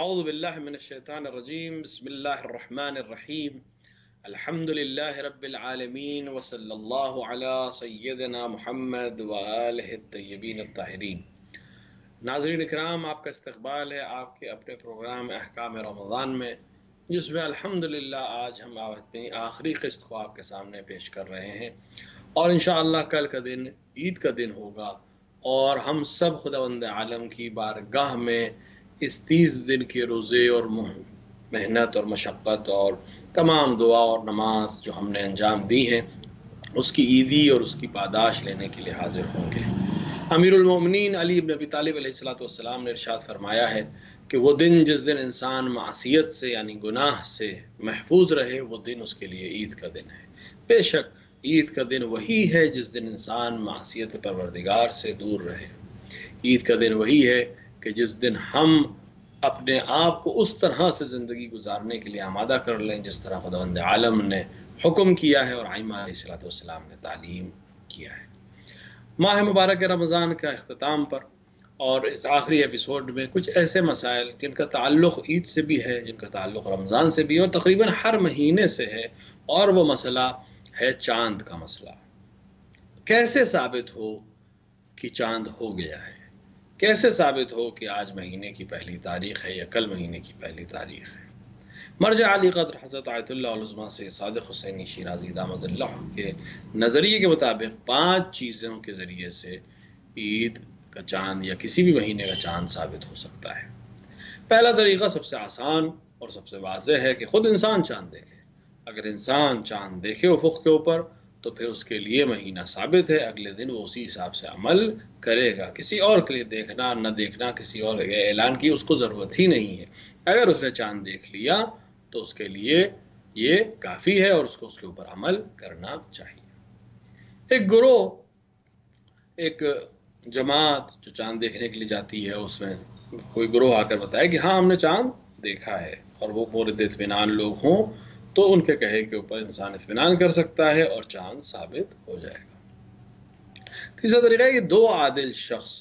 اعوذ باللہ من الشیطان الرجیم بسم اللہ الرحمن الرحیم الحمد للہ رب العالمین وصلی اللہ علی سیدنا محمد وآلہ الطیبین الطاہرین۔ ناظرین اکرام، آپ کا استقبال ہے آپ کے اپنے پروگرام احکام رمضان میں، جس میں الحمدللہ آج ہم اپنی آخری قسط کو آپ کے سامنے پیش کر رہے ہیں، اور انشاءاللہ کل کا دن عید کا دن ہوگا، اور ہم سب خداوند عالم کی بارگاہ میں اس 30 دن کے روزے اور محنت اور مشقت اور تمام دعا اور نماز جو ہم نے انجام دی ہے، اس کی عیدی اور اس کی پاداش لینے کے لیے حاضر ہوں گے۔ امیر المومنین علی بن ابی طالب علیہ السلام نے ارشاد فرمایا ہے کہ وہ دن جس دن انسان معصیت سے یعنی گناہ سے محفوظ رہے، وہ دن اس کے لیے عید کا دن ہے۔ بے شک عید کا دن وہی ہے جس دن انسان معصیت پروردگار سے دور رہے۔ عید کا دن وہی ہے کہ جس دن ہم اپنے آپ کو اس طرح سے زندگی گزارنے کے لیے آمادہ کر لیں جس طرح خداوند عالم نے حکم کیا ہے اور ائمہ علیہ السلام نے تعلیم کیا ہے۔ ماہ مبارک رمضان کا اختتام پر اور اس آخری ایپیسوڈ میں کچھ ایسے مسائل جن کا تعلق عید سے بھی ہے، جن کا تعلق رمضان سے بھی ہے، اور تقریباً ہر مہینے سے ہے، اور وہ مسئلہ ہے چاند کا مسئلہ۔ کیسے ثابت ہو کہ چاند ہو گیا ہے؟ کیسے ثابت ہو کہ آج مہینے کی پہلی تاریخ ہے یا کل مہینے کی پہلی تاریخ ہے؟ مرجع علی قدر حضرت آیت اللہ العظمیٰ سے صادق حسینی شیرازی دامت اللہ کے نظریے کے مطابق 5 چیزوں کے ذریعے سے عید کا چاند یا کسی بھی مہینے کا چاند ثابت ہو سکتا ہے۔ پہلا طریقہ سب سے آسان اور سب سے واضح ہے کہ خود انسان چاند دیکھے۔ اگر انسان چاند دیکھے افق کے اوپر تو پھر اس کے لیے مہینہ ثابت ہے، اگلے دن وہ اسی حساب سے عمل کرے گا۔ کسی اور کے لیے دیکھنا نہ دیکھنا، کسی اور اعلان کی اس کو ضرورت ہی نہیں ہے۔ اگر اس نے چاند دیکھ لیا تو اس کے لیے یہ کافی ہے اور اس کو اس کے اوپر عمل کرنا چاہیے۔ ایک گروہ، ایک جماعت جو چاند دیکھنے کے لیے جاتی ہے، اس میں کوئی گروہ آ کر بتائے کہ ہاں ہم نے چاند دیکھا ہے، اور وہ مورد اطمینان لوگ ہوں تو ان کے کہے کے اوپر انسان اطمینان کر سکتا ہے اور چاند ثابت ہو جائے گا۔ تیسرا طریقہ ہے کہ 2 عادل شخص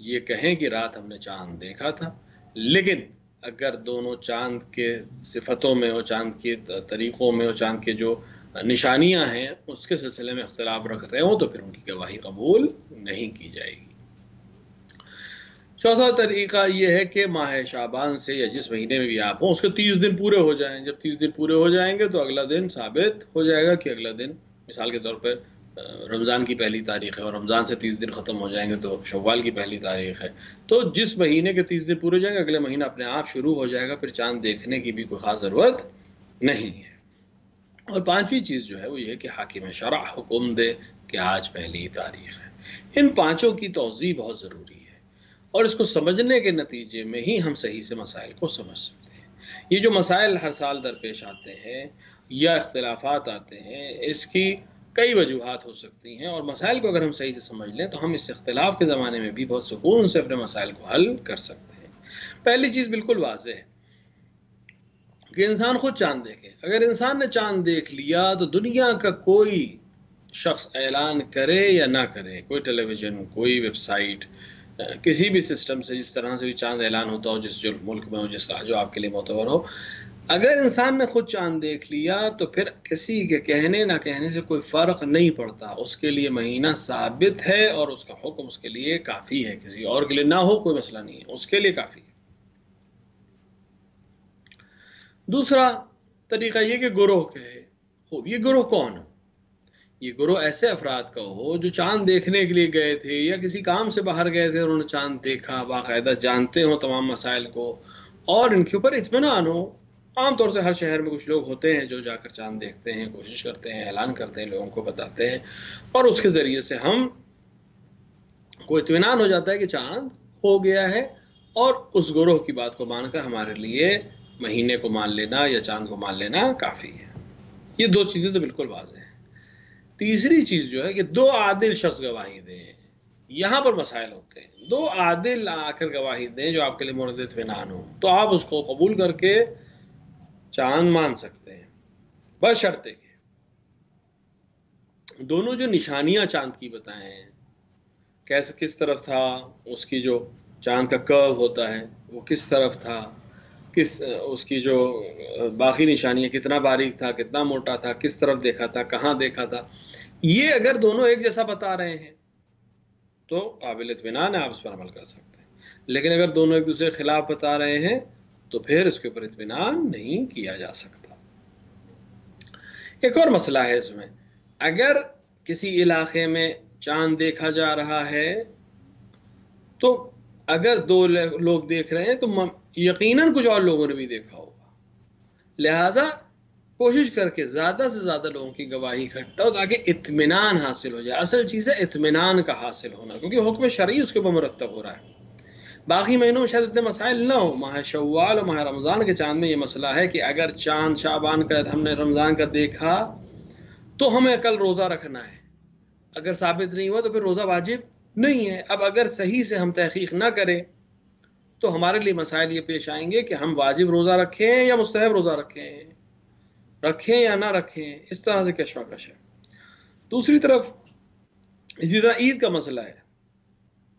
یہ کہیں کہ رات ہم نے چاند دیکھا تھا، لیکن اگر دونوں چاند کے صفتوں میں اور چاند کے طریقوں میں اور چاند کے جو نشانیاں ہیں اس کے سلسلے میں اختلاف رکھتے ہیں تو پھر ان کی گواہی قبول نہیں کی جائے گی۔ چوتھا طریقہ یہ ہے کہ ماہ شعبان سے یا جس مہینے میں بھی آپ ہوں اس کے 30 دن پورے ہو جائیں۔ جب 30 دن پورے ہو جائیں گے تو اگلا دن ثابت ہو جائے گا کہ اگلا دن، مثال کے طور پر رمضان کی پہلی تاریخ ہے اور رمضان سے 30 دن ختم ہو جائیں گے تو شوال کی پہلی تاریخ ہے، تو جس مہینے کے 30 دن پورے ہو جائیں گے اگلے مہینہ اپنے آپ شروع ہو جائے گا، پھر چاند دیکھنے کی بھی کوئی خاص ضرورت نہیں ہے۔ اور 5ویں چیز جو ہے وہ یہ ہے کہ حاکم شرع حکم دے کہ آج پہلی تاریخ ہے۔ ان 5 کی توضیح بہت ضروری ہے، اور اس کو سمجھنے کے نتیجے میں ہی ہم صحیح سے مسائل کو سمجھ سکتے ہیں۔ یہ جو مسائل ہر سال درپیش آتے ہیں یا اختلافات آتے ہیں، اس کی کئی وجوہات ہو سکتی ہیں، اور مسائل کو اگر ہم صحیح سے سمجھ لیں تو ہم اس اختلاف کے زمانے میں بھی بہت سکون سے اپنے مسائل کو حل کر سکتے ہیں۔ پہلی چیز بالکل واضح ہے کہ انسان خود چاند دیکھے۔ اگر انسان نے چاند دیکھ لیا تو دنیا کا کوئی شخص اعلان کرے یا نہ کرے، کوئی ٹیلی ویژن، کوئی ویب سائٹ، کسی بھی سسٹم سے جس طرح سے بھی چاند اعلان ہوتا ہو، جس جو ملک میں ہو، جس جو آپ کے لیے معتبر ہو، اگر انسان نے خود چاند دیکھ لیا تو پھر کسی کے کہنے نہ کہنے سے کوئی فرق نہیں پڑتا، اس کے لیے مہینہ ثابت ہے اور اس کا حکم اس کے لیے کافی ہے۔ کسی اور کے لیے نہ ہو کوئی مسئلہ نہیں ہے، اس کے لیے کافی ہے۔ دوسرا طریقہ یہ کہ گروہ کہے۔ خوب، یہ گروہ کون ہو؟ یہ گروہ ایسے افراد کا ہو جو چاند دیکھنے کے لیے گئے تھے یا کسی کام سے باہر گئے تھے اور انہوں نے چاند دیکھا، باقاعدہ جانتے ہوں تمام مسائل کو اور ان کے اوپر اطمینان ہو۔ عام طور سے ہر شہر میں کچھ لوگ ہوتے ہیں جو جا کر چاند دیکھتے ہیں، کوشش کرتے ہیں، اعلان کرتے ہیں، لوگوں کو بتاتے ہیں، اور اس کے ذریعے سے ہم کو اطمینان ہو جاتا ہے کہ چاند ہو گیا ہے، اور اس گروہ کی بات کو مان کر ہمارے لیے مہینے کو مان لینا یا چاند کو مان لینا کافی ہے۔ یہ 2 چیزیں تو بالکل واضح ہیں۔ تیسری چیز جو ہے کہ 2 عادل شخص گواہی دیں۔ یہاں پر مسائل ہوتے ہیں، 2 عادل آ کر گواہی دیں جو آپ کے لیے مورد اطمینان ہو، تو آپ اس کو قبول کر کے چاند مان سکتے ہیں، بشرطے کہ دونوں جو نشانیاں چاند کی بتائیں، کس طرف تھا، اس کی جو چاند کا کرو ہوتا ہے وہ کس طرف تھا، اس کی جو باقی نشانیاں، کتنا باریک تھا، کتنا موٹا تھا، کس طرف دیکھا تھا، کہاں دیکھا تھا، یہ اگر دونوں ایک جیسا بتا رہے ہیں تو قابل اطمینان ہے، آپ اس پر عمل کر سکتے ہیں. لیکن اگر دونوں ایک دوسرے کے خلاف بتا رہے ہیں تو پھر اس کے اوپر اطمینان نہیں کیا جا سکتا. ایک اور مسئلہ ہے اس میں، اگر کسی علاقے میں چاند دیکھا جا رہا ہے تو اگر دو لوگ دیکھ رہے ہیں تو یقیناً کچھ اور لوگوں نے بھی دیکھا ہوگا، لہٰذا کوشش کر کے زیادہ سے زیادہ لوگوں کی گواہی اکٹھا ہو تاکہ اطمینان حاصل ہو جائے. اصل چیز ہے اطمینان کا حاصل ہونا، کیونکہ حکم شرعی اس کے اوپر مرتب ہو رہا ہے. باقی مہینوں میں شاید اتنے مسائل نہ ہو، ماہ شوال اور ماہ رمضان کے چاند میں یہ مسئلہ ہے کہ اگر چاند شعبان کا ہم نے رمضان کا دیکھا تو ہمیں کل روزہ رکھنا ہے، اگر ثابت نہیں ہوا تو پھر روزہ واجب نہیں ہے. اب اگر صحیح سے ہم تحقیق نہ کریں تو ہمارے لیے مسائل یہ پیش آئیں گے کہ ہم واجب روزہ رکھیں یا مستحب روزہ رکھیں یا نہ رکھیں. اس طرح سے کشمکش ہے. دوسری طرف اسی طرح عید کا مسئلہ ہے،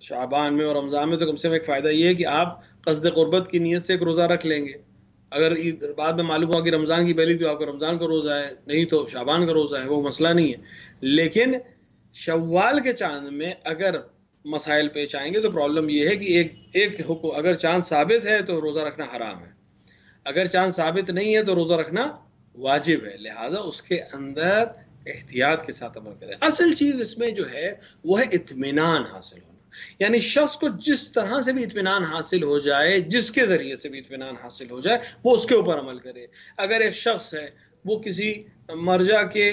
شعبان میں اور رمضان میں تو کم سے کم ایک فائدہ یہ ہے کہ آپ قصد قربت کی نیت سے ایک روزہ رکھ لیں گے. اگر عید بعد میں معلوم ہوا کہ رمضان کی پہلی تو آپ کا رمضان کا روزہ ہے، نہیں تو شعبان کا روزہ ہے، وہ مسئلہ نہیں ہے. لیکن شوال کے چاند میں اگر مسائل پیش آئیں گے تو پرابلم یہ ہے کہ ایک حکم، اگر چاند ثابت ہے تو روزہ رکھنا حرام ہے، اگر چاند ثابت نہیں ہے تو روزہ رکھنا واجب ہے. لہٰذا اس کے اندر احتیاط کے ساتھ عمل کریں. اصل چیز اس میں جو ہے وہ ہے اطمینان حاصل ہونا، یعنی شخص کو جس طرح سے بھی اطمینان حاصل ہو جائے، جس کے ذریعے سے بھی اطمینان حاصل ہو جائے، وہ اس کے اوپر عمل کرے. اگر ایک شخص ہے وہ کسی مرجع کے